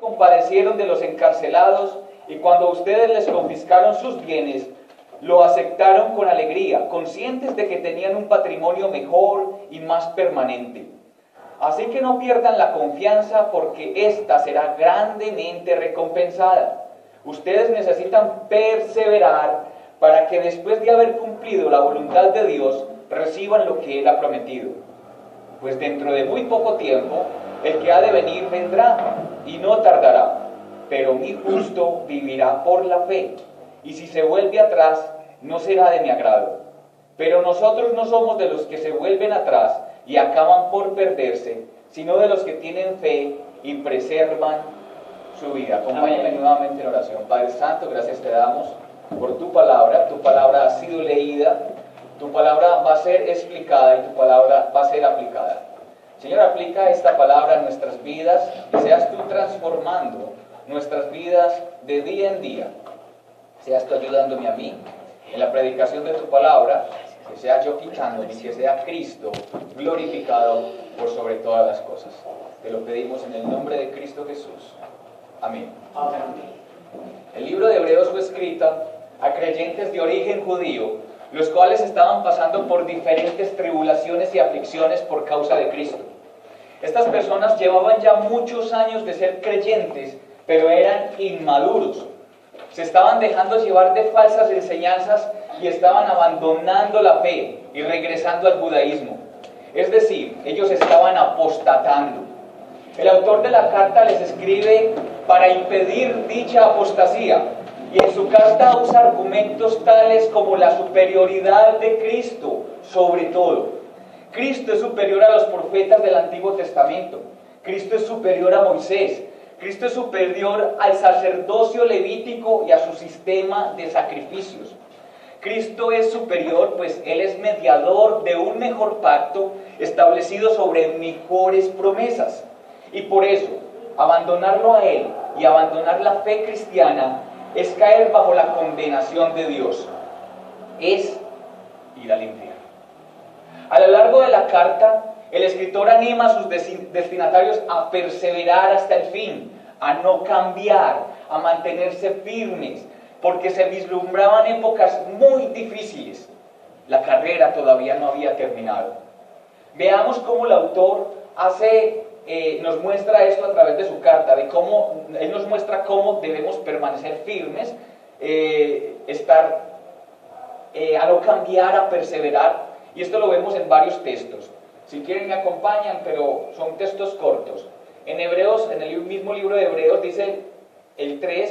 compadecieron de los encarcelados y cuando ustedes les confiscaron sus bienes, lo aceptaron con alegría, conscientes de que tenían un patrimonio mejor y más permanente. Así que no pierdan la confianza porque ésta será grandemente recompensada. Ustedes necesitan perseverar para que después de haber cumplido la voluntad de Dios, reciban lo que Él ha prometido. Pues dentro de muy poco tiempo, el que ha de venir vendrá y no tardará, pero mi justo vivirá por la fe, y si se vuelve atrás, no será de mi agrado. Pero nosotros no somos de los que se vuelven atrás y acaban por perderse, sino de los que tienen fe y preservan su vida. Acompáñenme nuevamente en oración. Padre Santo, gracias te damos por tu palabra ha sido leída, tu palabra va a ser explicada y tu palabra va a ser aplicada. Señor, aplica esta palabra en nuestras vidas y seas tú transformando nuestras vidas de día en día. Seas tú ayudándome a mí en la predicación de tu palabra, que sea yo quitándome y que sea Cristo glorificado por sobre todas las cosas. Te lo pedimos en el nombre de Cristo Jesús. Amén. Amén. El libro de Hebreos fue escrito a creyentes de origen judío, los cuales estaban pasando por diferentes tribulaciones y aflicciones por causa de Cristo. Estas personas llevaban ya muchos años de ser creyentes, pero eran inmaduros. Se estaban dejando llevar de falsas enseñanzas y estaban abandonando la fe y regresando al judaísmo. Es decir, ellos estaban apostatando. El autor de la carta les escribe para impedir dicha apostasía, y en su carta usa argumentos tales como la superioridad de Cristo sobre todo. Cristo es superior a los profetas del Antiguo Testamento. Cristo es superior a Moisés. Cristo es superior al sacerdocio levítico y a su sistema de sacrificios. Cristo es superior, pues Él es mediador de un mejor pacto establecido sobre mejores promesas. Y por eso, abandonarlo a Él y abandonar la fe cristiana es caer bajo la condenación de Dios. Es ir al infierno. A lo largo de la carta, el escritor anima a sus destinatarios a perseverar hasta el fin, a no cambiar, a mantenerse firmes, porque se vislumbraban épocas muy difíciles. La carrera todavía no había terminado. Veamos cómo el autor nos muestra esto a través de su carta, de cómo él nos muestra cómo debemos permanecer firmes, a no cambiar, a perseverar, y esto lo vemos en varios textos. Si quieren me acompañan, pero son textos cortos. En Hebreos, en el mismo libro de Hebreos, dice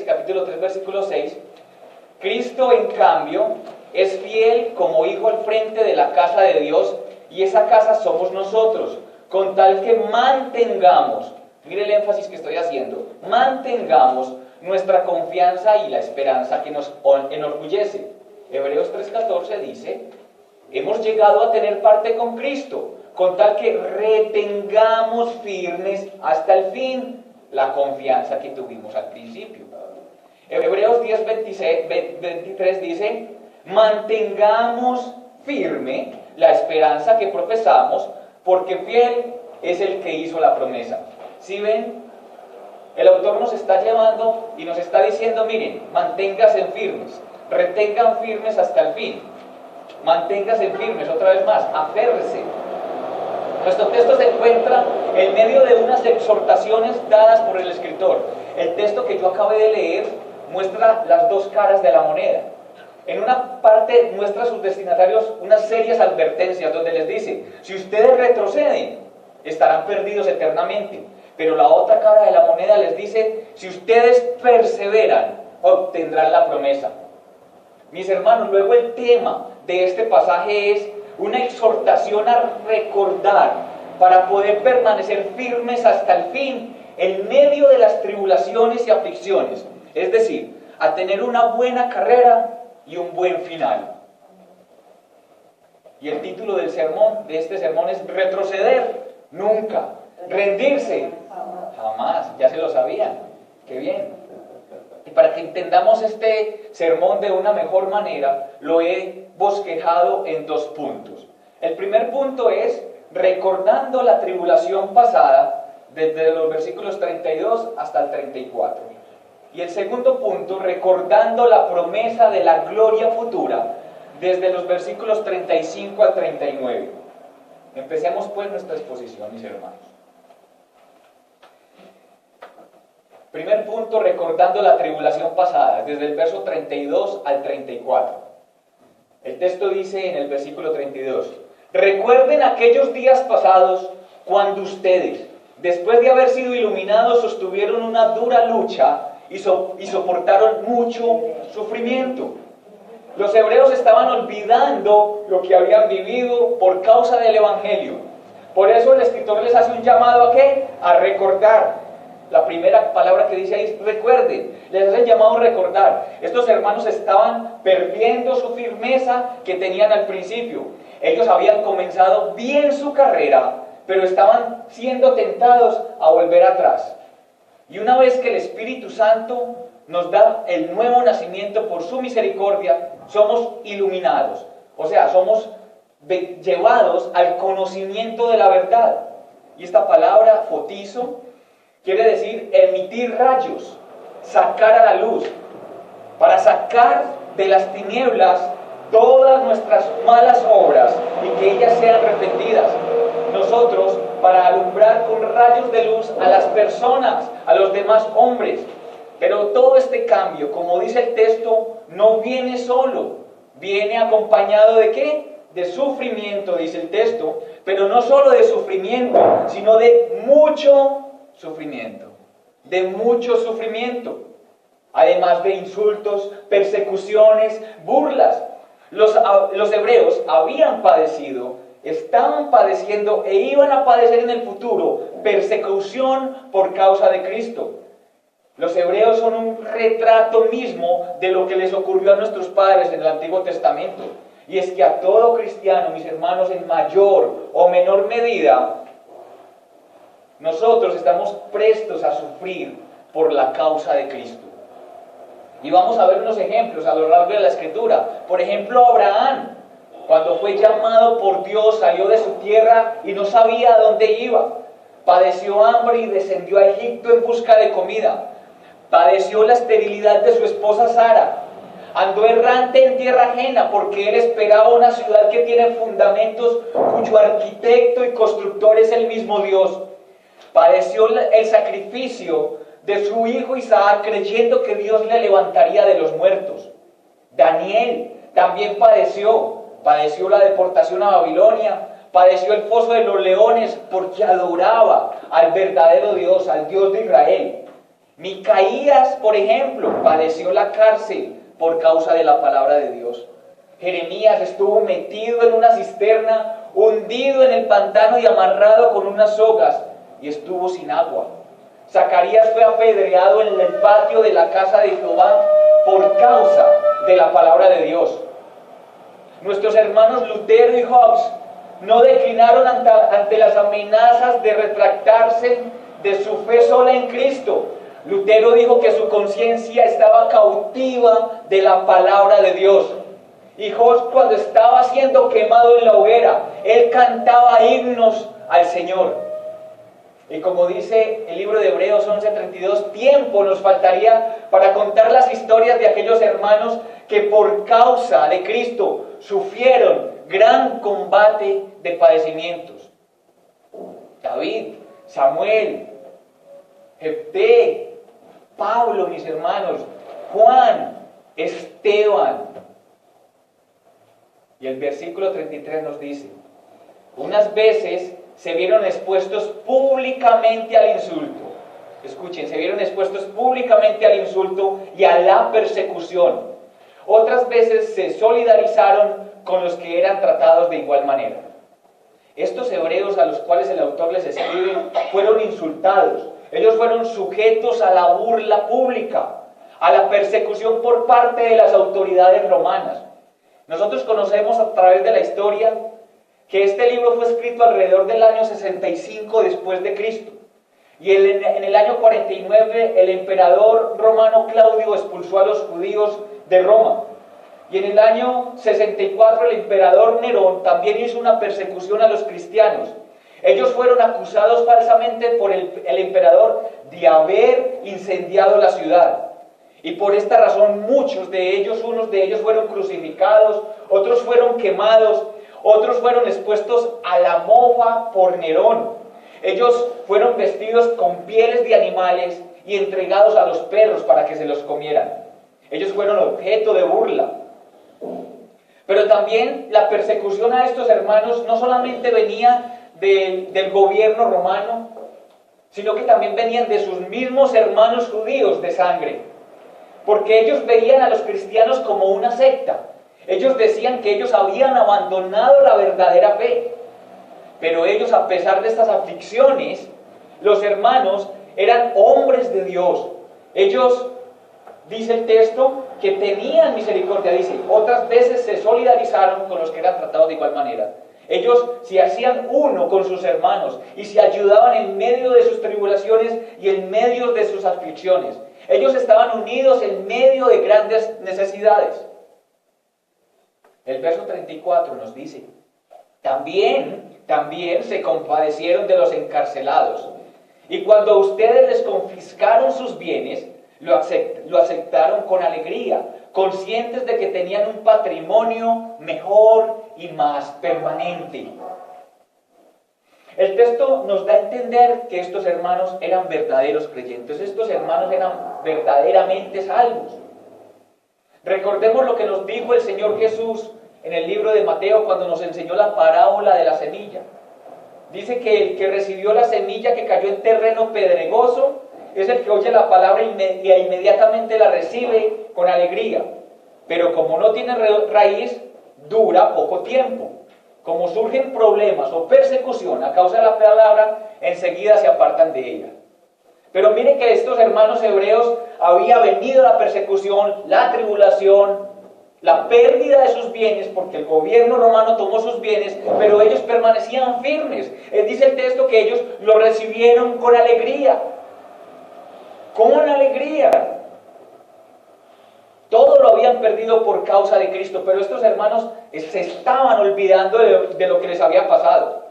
capítulo 3, versículo 6, Cristo, en cambio, es fiel como hijo al frente de la casa de Dios, y esa casa somos nosotros, con tal que mantengamos, mire el énfasis que estoy haciendo, mantengamos nuestra confianza y la esperanza que nos enorgullece. Hebreos 3:14 dice, hemos llegado a tener parte con Cristo, con tal que retengamos firmes hasta el fin la confianza que tuvimos al principio. Hebreos 10:23 dice, mantengamos firme la esperanza que profesamos, porque fiel es el que hizo la promesa. ¿Sí ven? El autor nos está llevando y nos está diciendo, miren, manténganse firmes, retengan firmes hasta el fin. Manténganse firmes, otra vez más, aférrese. Nuestro texto se encuentra en medio de unas exhortaciones dadas por el escritor. El texto que yo acabé de leer muestra las dos caras de la moneda. En una parte muestra a sus destinatarios unas serias advertencias donde les dice, si ustedes retroceden, estarán perdidos eternamente. Pero la otra cara de la moneda les dice, si ustedes perseveran, obtendrán la promesa. Mis hermanos, luego el tema de este pasaje es una exhortación a recordar para poder permanecer firmes hasta el fin en medio de las tribulaciones y aflicciones. Es decir, a tener una buena carrera y un buen final. Y el título de este sermón es retroceder nunca, rendirse jamás. Ya se lo sabían, qué bien. Y para que entendamos este sermón de una mejor manera, lo he bosquejado en 2 puntos. El primer punto es recordando la tribulación pasada desde los versículos 32 hasta el 34. Y el segundo punto, recordando la promesa de la gloria futura, desde los versículos 35 al 39. Empecemos pues nuestra exposición, mis hermanos. Primer punto, recordando la tribulación pasada, desde el verso 32 al 34. El texto dice en el versículo 32, recuerden aquellos días pasados cuando ustedes, después de haber sido iluminados, sostuvieron una dura lucha y soportaron mucho sufrimiento. Los hebreos estaban olvidando lo que habían vivido por causa del Evangelio. Por eso el escritor les hace un llamado ¿a qué? A recordar. La primera palabra que dice ahí es recuerden. Les hace el llamado a recordar. Estos hermanos estaban perdiendo su firmeza que tenían al principio. Ellos habían comenzado bien su carrera, pero estaban siendo tentados a volver atrás. Y una vez que el Espíritu Santo nos da el nuevo nacimiento por su misericordia, somos iluminados. O sea, somos llevados al conocimiento de la verdad. Y esta palabra, fotizo, quiere decir emitir rayos, sacar a la luz, para sacar de las tinieblas todas nuestras malas obras y que ellas sean arrepentidas. Nosotros, para alumbrar con rayos de luz a las personas, a los demás hombres. Pero todo este cambio, como dice el texto, no viene solo, viene acompañado ¿de qué? De sufrimiento, dice el texto, pero no solo de sufrimiento, sino de mucho sufrimiento, de mucho sufrimiento, además de insultos, persecuciones, burlas. Los hebreos habían padecido, estaban padeciendo e iban a padecer en el futuro persecución por causa de Cristo. Los hebreos son un retrato mismo de lo que les ocurrió a nuestros padres en el Antiguo Testamento. Y es que a todo cristiano, mis hermanos, en mayor o menor medida, nosotros estamos prestos a sufrir por la causa de Cristo. Y vamos a ver unos ejemplos a lo largo de la Escritura. Por ejemplo, Abraham, cuando fue llamado por Dios, salió de su tierra y no sabía a dónde iba. Padeció hambre y descendió a Egipto en busca de comida. Padeció la esterilidad de su esposa Sara. Andó errante en tierra ajena porque él esperaba una ciudad que tiene fundamentos, cuyo arquitecto y constructor es el mismo Dios. Padeció el sacrificio de su hijo Isaac creyendo que Dios le levantaría de los muertos. Daniel también padeció la deportación a Babilonia, padeció el foso de los leones porque adoraba al verdadero Dios, al Dios de Israel. Micaías, por ejemplo, padeció la cárcel por causa de la palabra de Dios. Jeremías estuvo metido en una cisterna, hundido en el pantano y amarrado con unas sogas, y estuvo sin agua. Zacarías fue apedreado en el patio de la casa de Jehová por causa de la palabra de Dios. Nuestros hermanos Lutero y Hobbes no declinaron ante las amenazas de retractarse de su fe sola en Cristo. Lutero dijo que su conciencia estaba cautiva de la palabra de Dios. Y Hobbes, cuando estaba siendo quemado en la hoguera, él cantaba himnos al Señor. Y como dice el libro de Hebreos 11:32, tiempo nos faltaría para contar las historias de aquellos hermanos que por causa de Cristo sufrieron gran combate de padecimientos. David, Samuel, Jefté, Pablo, mis hermanos, Juan, Esteban. Y el versículo 33 nos dice, unas veces se vieron expuestos públicamente al insulto. Escuchen, se vieron expuestos públicamente al insulto y a la persecución. Otras veces se solidarizaron con los que eran tratados de igual manera. Estos hebreos a los cuales el autor les escribe fueron insultados. Ellos fueron sujetos a la burla pública, a la persecución por parte de las autoridades romanas. Nosotros conocemos a través de la historia que este libro fue escrito alrededor del año 65 después de Cristo. Y en el año 49 el emperador romano Claudio expulsó a los judíos de Roma. Y en el año 64 el emperador Nerón también hizo una persecución a los cristianos. Ellos fueron acusados falsamente por el emperador de haber incendiado la ciudad. Y por esta razón muchos de ellos, unos de ellos fueron crucificados, otros fueron quemados, otros fueron expuestos a la mofa por Nerón. Ellos fueron vestidos con pieles de animales y entregados a los perros para que se los comieran. Ellos fueron objeto de burla. Pero también la persecución a estos hermanos no solamente venía del gobierno romano, sino que también venían de sus mismos hermanos judíos de sangre. Porque ellos veían a los cristianos como una secta. Ellos decían que ellos habían abandonado la verdadera fe. Pero ellos, a pesar de estas aflicciones, los hermanos eran hombres de Dios. Ellos, dice el texto, que tenían misericordia. Dice, otras veces se solidarizaron con los que eran tratados de igual manera. Ellos se hacían uno con sus hermanos y se ayudaban en medio de sus tribulaciones y en medio de sus aflicciones. Ellos estaban unidos en medio de grandes necesidades. El verso 34 nos dice, también se compadecieron de los encarcelados. Y cuando ustedes les confiscaron sus bienes, lo aceptaron con alegría, conscientes de que tenían un patrimonio mejor y más permanente. El texto nos da a entender que estos hermanos eran verdaderos creyentes. Estos hermanos eran verdaderamente salvos. Recordemos lo que nos dijo el Señor Jesús en el libro de Mateo cuando nos enseñó la parábola de la semilla. Dice que el que recibió la semilla que cayó en terreno pedregoso es el que oye la palabra y inmediatamente la recibe con alegría. Pero como no tiene raíz, dura poco tiempo. Como surgen problemas o persecución a causa de la palabra, enseguida se apartan de ella. Pero miren que estos hermanos hebreos había venido la persecución, la tribulación, la pérdida de sus bienes, porque el gobierno romano tomó sus bienes, pero ellos permanecían firmes. Dice el texto que ellos lo recibieron con alegría. Con alegría. Todo lo habían perdido por causa de Cristo, pero estos hermanos se estaban olvidando de lo que les había pasado.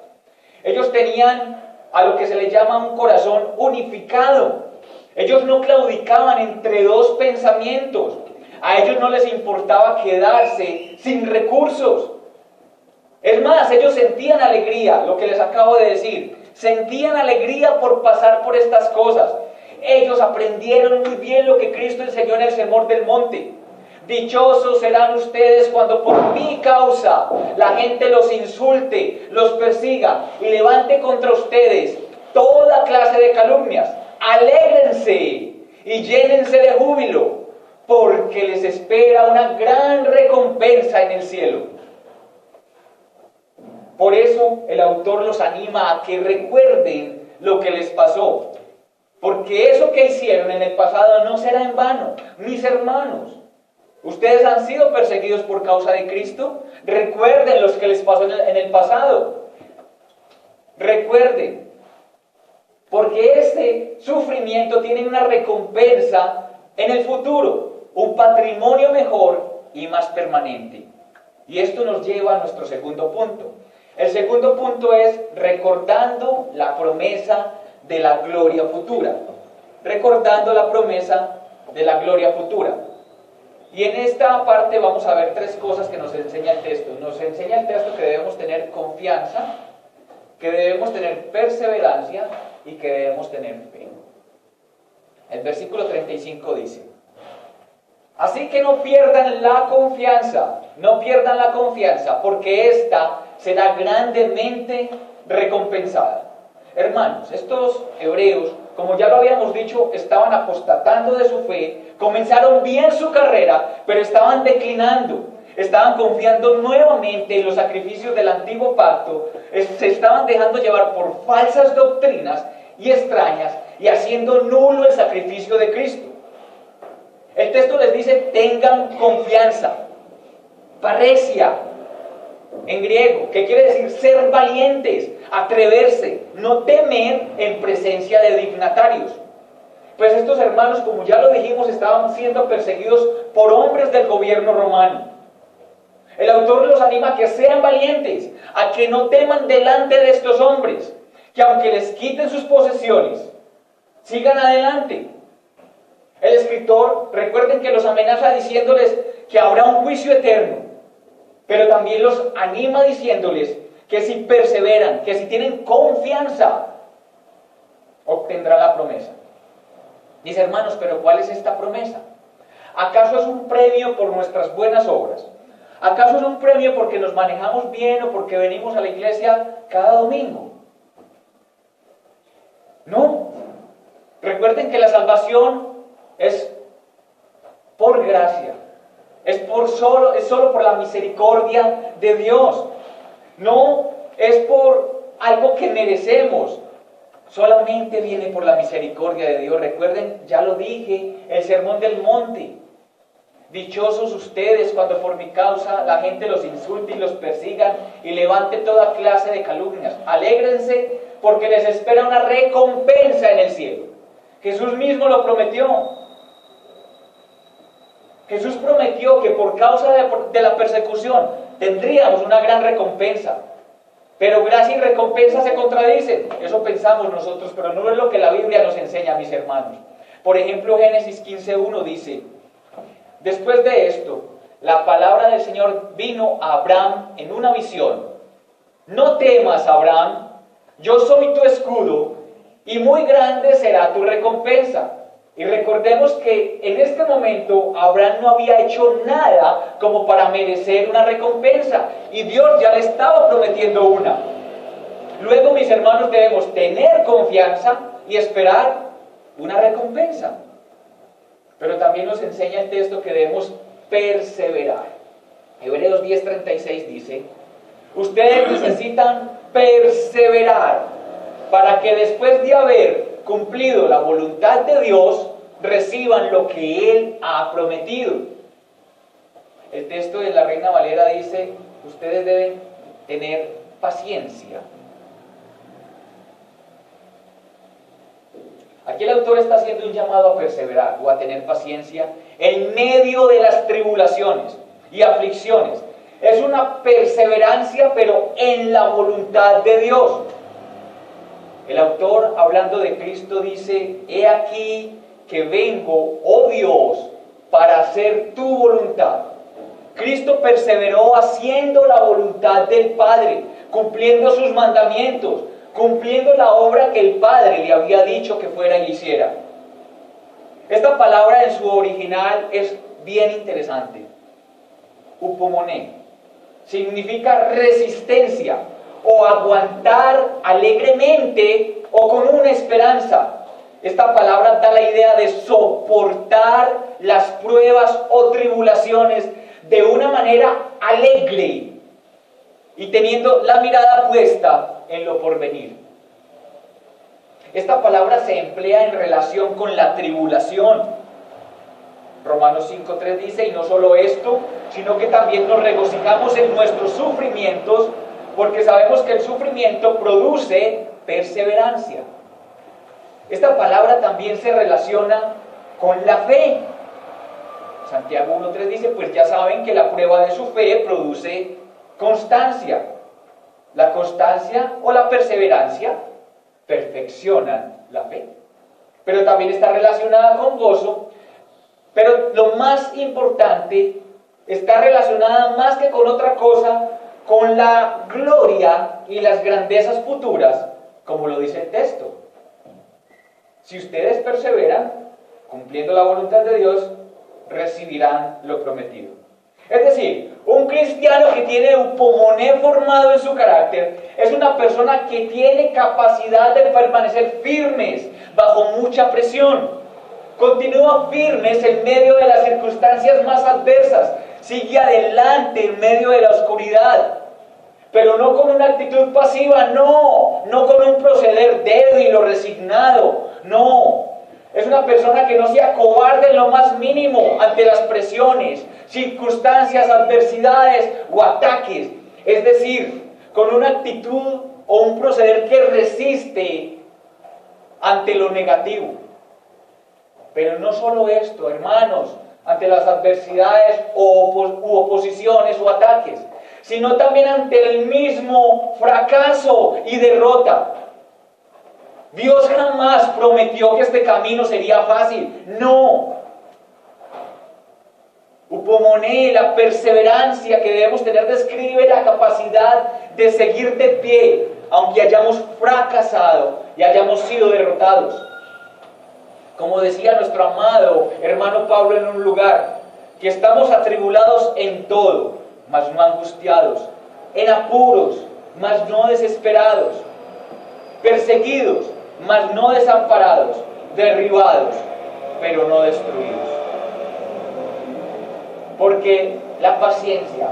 Ellos tenían a lo que se les llama un corazón unificado. Ellos no claudicaban entre dos pensamientos. A ellos no les importaba quedarse sin recursos. Es más, ellos sentían alegría, lo que les acabo de decir. Sentían alegría por pasar por estas cosas. Ellos aprendieron muy bien lo que Cristo enseñó en el Sermón del Monte. Dichosos serán ustedes cuando por mi causa la gente los insulte, los persiga y levante contra ustedes toda clase de calumnias. Alégrense y llénense de júbilo, porque les espera una gran recompensa en el cielo. Por eso el autor los anima a que recuerden lo que les pasó. Porque eso que hicieron en el pasado no será en vano. Mis hermanos, ustedes han sido perseguidos por causa de Cristo. Recuerden lo que les pasó en el pasado. Recuerden. Porque este sufrimiento tiene una recompensa en el futuro. Un patrimonio mejor y más permanente. Y esto nos lleva a nuestro segundo punto. El segundo punto es recordando la promesa de la gloria futura. Recordando la promesa de la gloria futura. Y en esta parte vamos a ver tres cosas que nos enseña el texto. Nos enseña el texto que debemos tener confianza, que debemos tener perseverancia y que debemos tener fe. El versículo 35 dice: así que no pierdan la confianza, porque ésta será grandemente recompensada. Hermanos, estos hebreos, como ya lo habíamos dicho, estaban apostatando de su fe, comenzaron bien su carrera, pero estaban declinando, estaban confiando nuevamente en los sacrificios del antiguo pacto, se estaban dejando llevar por falsas doctrinas y extrañas y haciendo nulo el sacrificio de Cristo. El texto les dice: tengan confianza, paresia, en griego, que quiere decir ser valientes, atreverse, no temer en presencia de dignatarios. Pues estos hermanos, como ya lo dijimos, estaban siendo perseguidos por hombres del gobierno romano. El autor los anima a que sean valientes, a que no teman delante de estos hombres. que aunque les quiten sus posesiones, sigan adelante. El escritor, recuerden que los amenaza diciéndoles que habrá un juicio eterno, pero también los anima diciéndoles que si perseveran, que si tienen confianza, obtendrán la promesa. Dice, hermanos, pero ¿cuál es esta promesa? ¿Acaso es un premio por nuestras buenas obras? ¿Acaso es un premio porque nos manejamos bien o porque venimos a la iglesia cada domingo? No. Recuerden que la salvación es por gracia, es solo por la misericordia de Dios. No es por algo que merecemos, solamente viene por la misericordia de Dios. Recuerden, ya lo dije, el sermón del monte. Dichosos ustedes cuando por mi causa la gente los insulte y los persigan y levante toda clase de calumnias. Alégrense porque les espera una recompensa en el cielo. Jesús mismo lo prometió. Jesús prometió que por causa de la persecución tendríamos una gran recompensa. Pero gracia y recompensa se contradicen. Eso pensamos nosotros, pero no es lo que la Biblia nos enseña, mis hermanos. Por ejemplo, Génesis 15:1 dice: después de esto, la palabra del Señor vino a Abraham en una visión. No temas, Abraham, yo soy tu escudo, y muy grande será tu recompensa. Y recordemos que en este momento Abraham no había hecho nada como para merecer una recompensa, y Dios ya le estaba prometiendo una. Luego, mis hermanos, debemos tener confianza y esperar una recompensa. Pero también nos enseña el texto que debemos perseverar. Hebreos 10:36 dice: ustedes necesitan perseverar para que después de haber cumplido la voluntad de Dios, reciban lo que Él ha prometido. El texto de la Reina Valera dice: ustedes deben tener paciencia. Aquí el autor está haciendo un llamado a perseverar o a tener paciencia en medio de las tribulaciones y aflicciones. Es una perseverancia, pero en la voluntad de Dios. El autor, hablando de Cristo, dice: he aquí que vengo, oh Dios, para hacer tu voluntad. Cristo perseveró haciendo la voluntad del Padre, cumpliendo sus mandamientos, cumpliendo la obra que el Padre le había dicho que fuera y hiciera. Esta palabra en su original es bien interesante. Upomone significa resistencia o aguantar alegremente o con una esperanza. Esta palabra da la idea de soportar las pruebas o tribulaciones de una manera alegre y teniendo la mirada puesta en lo porvenir. Esta palabra se emplea en relación con la tribulación. Romanos 5:3 dice: y no solo esto, sino que también nos regocijamos en nuestros sufrimientos, porque sabemos que el sufrimiento produce perseverancia. Esta palabra también se relaciona con la fe. Santiago 1:3 dice: pues ya saben que la prueba de su fe produce constancia. La constancia o la perseverancia perfeccionan la fe. Pero también está relacionada con gozo. Pero lo más importante, está relacionada más que con otra cosa, con la gloria y las grandezas futuras, como lo dice el texto. Si ustedes perseveran, cumpliendo la voluntad de Dios, recibirán lo prometido. Es decir, un cristiano que tiene upomone formado en su carácter es una persona que tiene capacidad de permanecer firmes bajo mucha presión. Continúa firmes en medio de las circunstancias más adversas. Sigue adelante en medio de la oscuridad. Pero no con una actitud pasiva, no con un proceder débil o resignado, no. Es una persona que no se acobarde en lo más mínimo ante las presiones, circunstancias, adversidades o ataques. Es decir, con una actitud o un proceder que resiste ante lo negativo. Pero no solo esto, hermanos, ante las adversidades u oposiciones o ataques, sino también ante el mismo fracaso y derrota. Dios jamás prometió que este camino sería fácil. No. Upomone, la perseverancia que debemos tener, describe la capacidad de seguir de pie, aunque hayamos fracasado y hayamos sido derrotados. Como decía nuestro amado hermano Pablo en un lugar, que estamos atribulados en todo, mas no angustiados, en apuros, mas no desesperados, perseguidos, mas no desamparados, derribados, pero no destruidos. Porque la paciencia,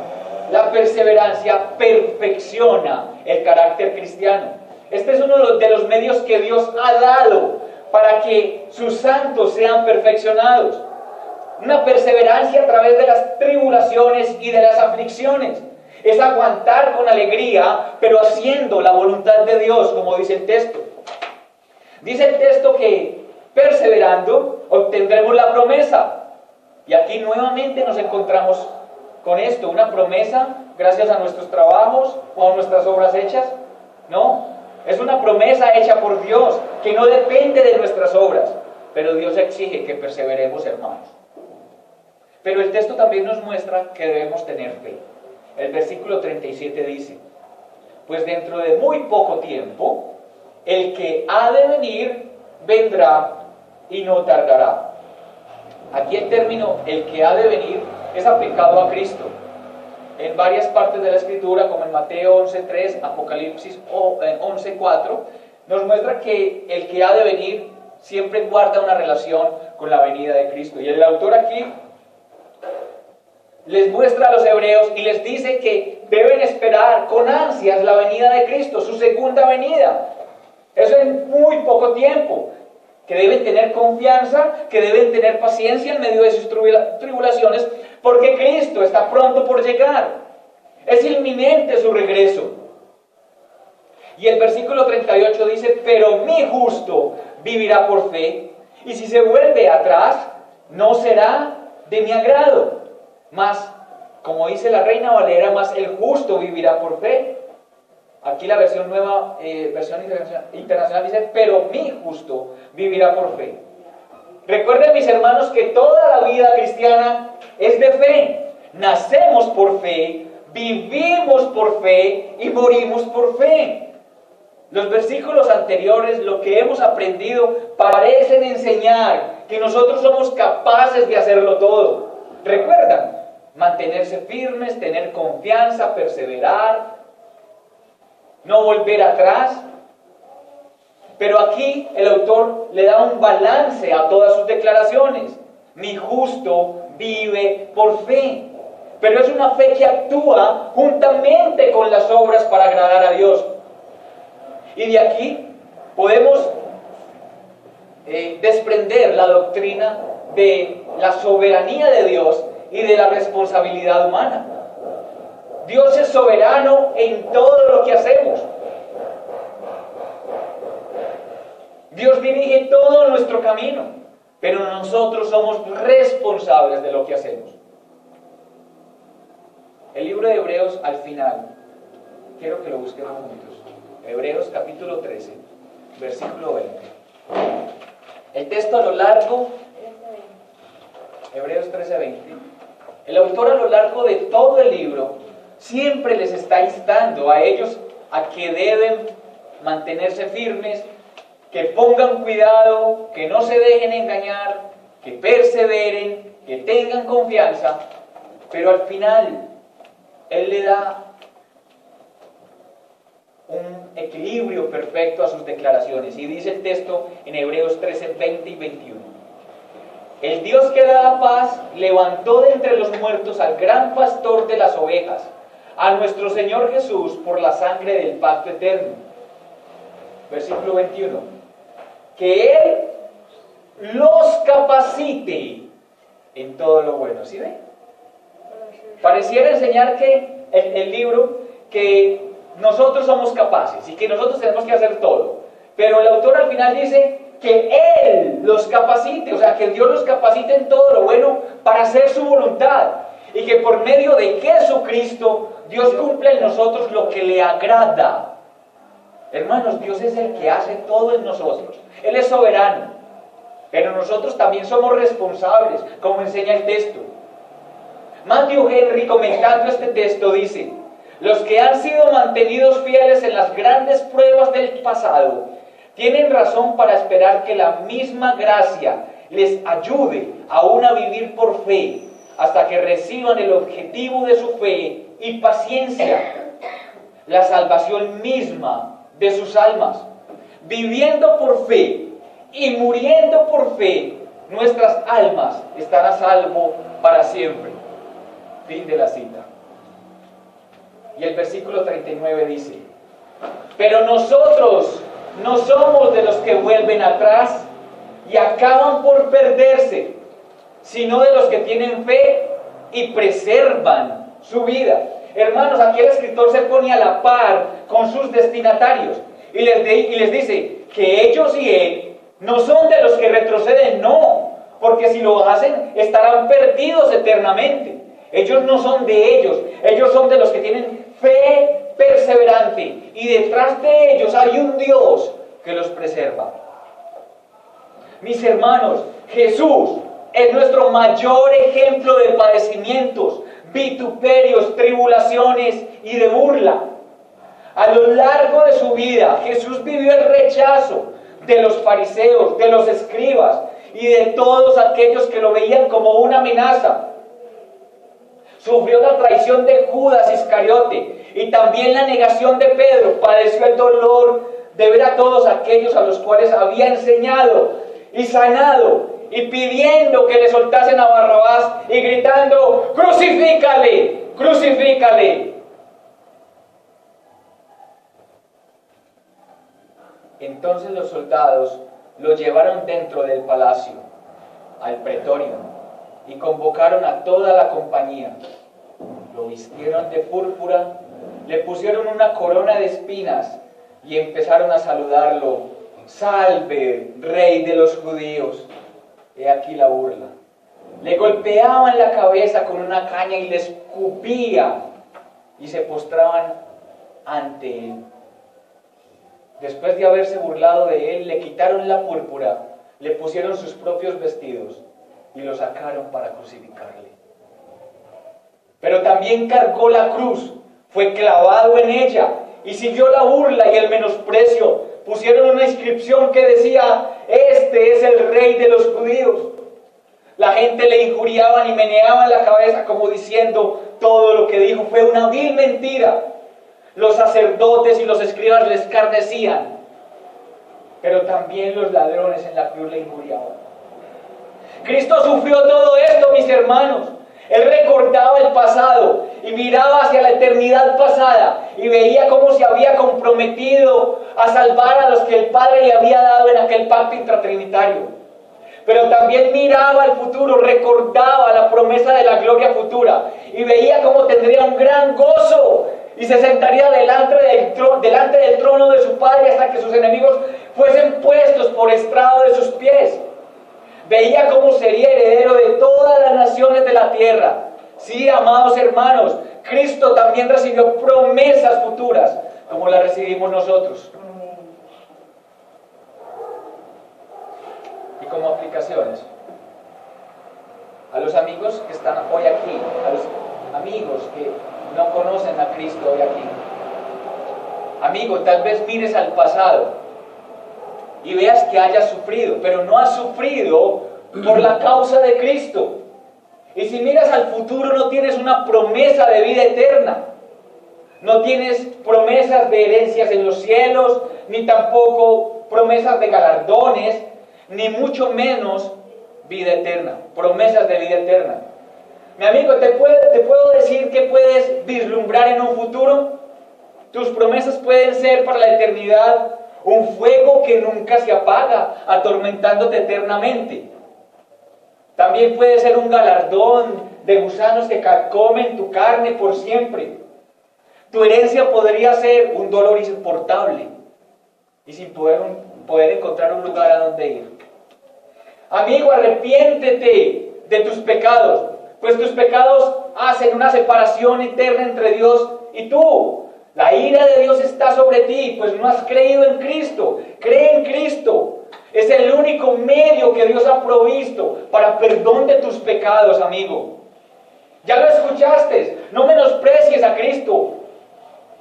la perseverancia perfecciona el carácter cristiano. Este es uno de los medios que Dios ha dado para que sus santos sean perfeccionados. Una perseverancia a través de las tribulaciones y de las aflicciones. Es aguantar con alegría, pero haciendo la voluntad de Dios, como dice el texto. Dice el texto que perseverando obtendremos la promesa. Y aquí nuevamente nos encontramos con esto, una promesa gracias a nuestros trabajos o a nuestras obras hechas. No, es una promesa hecha por Dios que no depende de nuestras obras, pero Dios exige que perseveremos, hermanos. Pero el texto también nos muestra que debemos tener fe. El versículo 37 dice: pues dentro de muy poco tiempo, el que ha de venir vendrá y no tardará. Aquí el término el que ha de venir es aplicado a Cristo. En varias partes de la Escritura, como en Mateo 11:3, Apocalipsis 11:4, nos muestra que el que ha de venir siempre guarda una relación con la venida de Cristo. Y el autor aquí les muestra a los hebreos y les dice que deben esperar con ansias la venida de Cristo, su segunda venida. Eso en muy poco tiempo. Que deben tener confianza, que deben tener paciencia en medio de sus tribulaciones, porque Cristo está pronto por llegar. Es inminente su regreso. Y el versículo 38 dice: pero mi justo vivirá por fe, y si se vuelve atrás, no será de mi agrado. Mas, como dice la Reina Valera, más el justo vivirá por fe. Aquí la versión nueva, versión internacional dice: pero mi justo vivirá por fe. Recuerden, mis hermanos, que toda la vida cristiana es de fe. Nacemos por fe, vivimos por fe y morimos por fe. Los versículos anteriores, lo que hemos aprendido, parecen enseñar que nosotros somos capaces de hacerlo todo. ¿Recuerdan? Mantenerse firmes, tener confianza, perseverar, no volver atrás. Pero aquí el autor le da un balance a todas sus declaraciones. Mi justo vive por fe. Pero es una fe que actúa juntamente con las obras para agradar a Dios. Y de aquí podemos desprender la doctrina de la soberanía de Dios y de la responsabilidad humana. Dios es soberano en todo lo que hacemos. Dios dirige todo nuestro camino, pero nosotros somos responsables de lo que hacemos. El libro de Hebreos, al final, quiero que lo busquemos juntos. Hebreos capítulo 13, versículo 20. El texto a lo largo, Hebreos 13, 20. El autor a lo largo de todo el libro siempre les está instando a ellos a que deben mantenerse firmes, que pongan cuidado, que no se dejen engañar, que perseveren, que tengan confianza. Pero al final él le da un equilibrio perfecto a sus declaraciones. Y dice el texto en Hebreos 13, 20 y 21. El Dios que da la paz levantó de entre los muertos al gran pastor de las ovejas, a nuestro Señor Jesús, por la sangre del pacto eterno. Versículo 21. Que Él los capacite en todo lo bueno. ¿Sí ven? Pareciera enseñar que el libro que nosotros somos capaces y que nosotros tenemos que hacer todo. Pero el autor al final dice que Él los capacite, o sea, que Dios los capacite en todo lo bueno para hacer su voluntad. Y que por medio de Jesucristo Dios cumple en nosotros lo que le agrada. Hermanos, Dios es el que hace todo en nosotros. Él es soberano. Pero nosotros también somos responsables, como enseña el texto. Matthew Henry, comentando este texto, dice: los que han sido mantenidos fieles en las grandes pruebas del pasado tienen razón para esperar que la misma gracia les ayude aún a vivir por fe, hasta que reciban el objetivo de su fe y paciencia, la salvación misma de sus almas. Viviendo por fe y muriendo por fe, nuestras almas están a salvo para siempre. Fin de la cita. Y el versículo 39 dice: pero nosotros no somos de los que vuelven atrás y acaban por perderse, sino de los que tienen fe y preservan su vida. Hermanos, aquí el escritor se pone a la par con sus destinatarios y les dice que ellos y él no son de los que retroceden, no, porque si lo hacen estarán perdidos eternamente. Ellos no son de ellos son de los que tienen fe perseverante, y detrás de ellos hay un Dios que los preserva. Mis hermanos, Jesús es nuestro mayor ejemplo de padecimientos, vituperios, tribulaciones y de burla. A lo largo de su vida, Jesús vivió el rechazo de los fariseos, de los escribas y de todos aquellos que lo veían como una amenaza. Sufrió la traición de Judas Iscariote y también la negación de Pedro. Padeció el dolor de ver a todos aquellos a los cuales había enseñado y sanado, y pidiendo que le soltasen a Barrabás y gritando: ¡crucifícale! ¡Crucifícale! Entonces los soldados lo llevaron dentro del palacio, al pretorio, y convocaron a toda la compañía. Lo vistieron de púrpura, le pusieron una corona de espinas y empezaron a saludarlo: ¡salve, rey de los judíos! He aquí la burla. Le golpeaban la cabeza con una caña y le escupían y se postraban ante él. Después de haberse burlado de él, le quitaron la púrpura, le pusieron sus propios vestidos y lo sacaron para crucificarle. Pero también cargó la cruz, fue clavado en ella y siguió la burla y el menosprecio. Pusieron una inscripción que decía: este es el rey de los judíos. La gente le injuriaban y meneaban la cabeza como diciendo: todo lo que dijo fue una vil mentira. Los sacerdotes y los escribas le escarnecían, pero también los ladrones en la cruz le injuriaban. Cristo sufrió todo esto, mis hermanos. Él recordaba el pasado y miraba hacia la eternidad pasada y veía cómo se había comprometido a salvar a los que el Padre le había dado en aquel pacto intratrinitario. Pero también miraba al futuro, recordaba la promesa de la gloria futura y veía cómo tendría un gran gozo y se sentaría delante del trono de su Padre hasta que sus enemigos fuesen puestos por estrado de sus pies. Veía cómo sería heredero de todas las naciones de la tierra. Sí, amados hermanos, Cristo también recibió promesas futuras, como las recibimos nosotros. Y como aplicaciones, a los amigos que están hoy aquí, a los amigos que no conocen a Cristo hoy aquí. Amigo, tal vez mires al pasado y veas que hayas sufrido, pero no has sufrido por la causa de Cristo. Y si miras al futuro, no tienes una promesa de vida eterna. No tienes promesas de herencias en los cielos, ni tampoco promesas de galardones, ni mucho menos vida eterna, promesas de vida eterna. Mi amigo, ¿te puedo decir que puedes vislumbrar en un futuro? Tus promesas pueden ser para la eternidad un fuego que nunca se apaga, atormentándote eternamente. También puede ser un galardón de gusanos que carcomen tu carne por siempre. Tu herencia podría ser un dolor insoportable y sin poder encontrar un lugar a donde ir. Amigo, arrepiéntete de tus pecados, pues tus pecados hacen una separación eterna entre Dios y tú. La ira de Dios está sobre ti, pues no has creído en Cristo. Cree en Cristo. Es el único medio que Dios ha provisto para perdón de tus pecados, amigo. Ya lo escuchaste. No menosprecies a Cristo.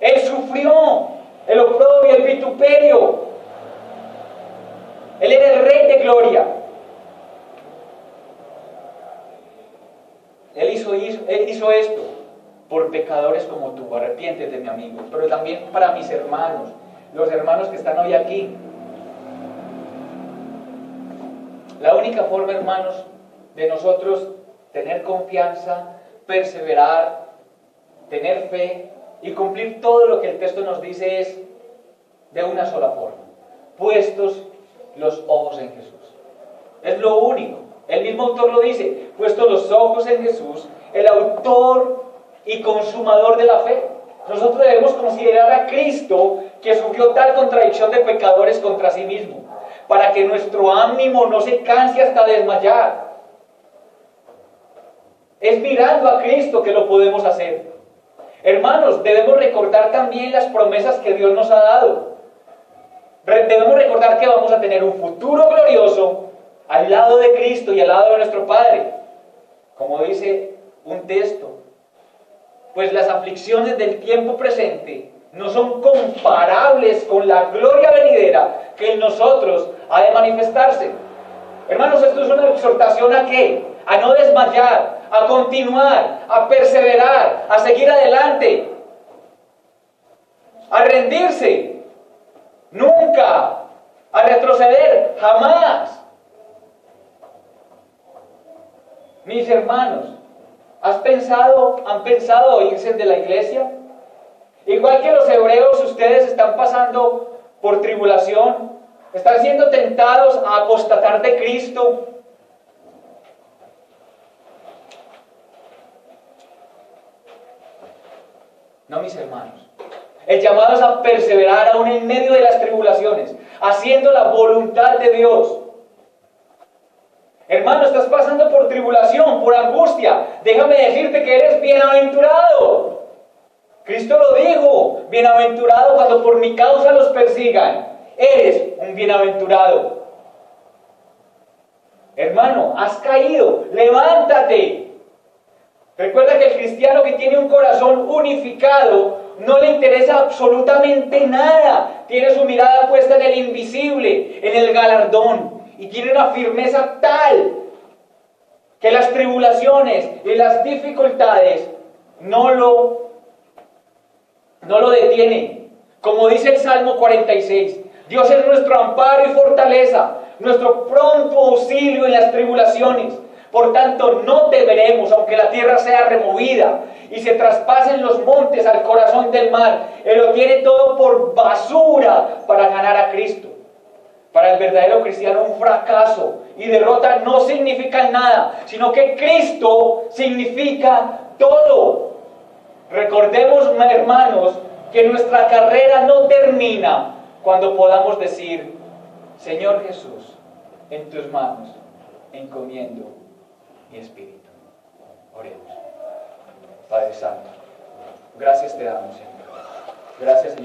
Él sufrió el oprobio, el vituperio. Él era el Rey de gloria. Él hizo esto por pecadores como tú. Arrepiéntete, mi amigo. Pero también para mis hermanos, los hermanos que están hoy aquí. La única forma, hermanos, de nosotros tener confianza, perseverar, tener fe y cumplir todo lo que el texto nos dice es de una sola forma: puestos los ojos en Jesús. Es lo único. El mismo autor lo dice: puestos los ojos en Jesús, el autor y consumador de la fe. Nosotros debemos considerar a Cristo, que sufrió tal contradicción de pecadores contra sí mismo, para que nuestro ánimo no se canse hasta desmayar. Es mirando a Cristo que lo podemos hacer. Hermanos, debemos recordar también las promesas que Dios nos ha dado. Debemos recordar que vamos a tener un futuro glorioso al lado de Cristo y al lado de nuestro Padre. Como dice un texto: pues las aflicciones del tiempo presente no son comparables con la gloria venidera que en nosotros ha de manifestarse. Hermanos, esto es una exhortación ¿a qué? A no desmayar, a continuar, a perseverar, a seguir adelante, a rendirse, nunca, a retroceder, jamás. Mis hermanos, ¿han pensado irse de la iglesia? Igual que los hebreos, ustedes están pasando por tribulación, están siendo tentados a apostatar de Cristo. No, mis hermanos. El llamado es a perseverar aún en medio de las tribulaciones, haciendo la voluntad de Dios. Hermano, estás pasando por tribulación, por angustia. Déjame decirte que eres bienaventurado. Cristo lo dijo: bienaventurado cuando por mi causa los persigan. Eres un bienaventurado. Hermano, has caído, levántate. Recuerda que el cristiano que tiene un corazón unificado no le interesa absolutamente nada. Tiene su mirada puesta en el invisible, en el galardón. Y tiene una firmeza tal que las tribulaciones y las dificultades no lo detienen. Como dice el Salmo 46, Dios es nuestro amparo y fortaleza, nuestro pronto auxilio en las tribulaciones. Por tanto, no temeremos, aunque la tierra sea removida y se traspasen los montes al corazón del mar. Él lo tiene todo por basura para ganar a Cristo. Para el verdadero cristiano, un fracaso y derrota no significan nada, sino que Cristo significa todo. Recordemos, hermanos, que nuestra carrera no termina cuando podamos decir: Señor Jesús, en tus manos encomiendo mi espíritu. Oremos. Padre Santo, gracias te damos, Señor. Gracias, Señor.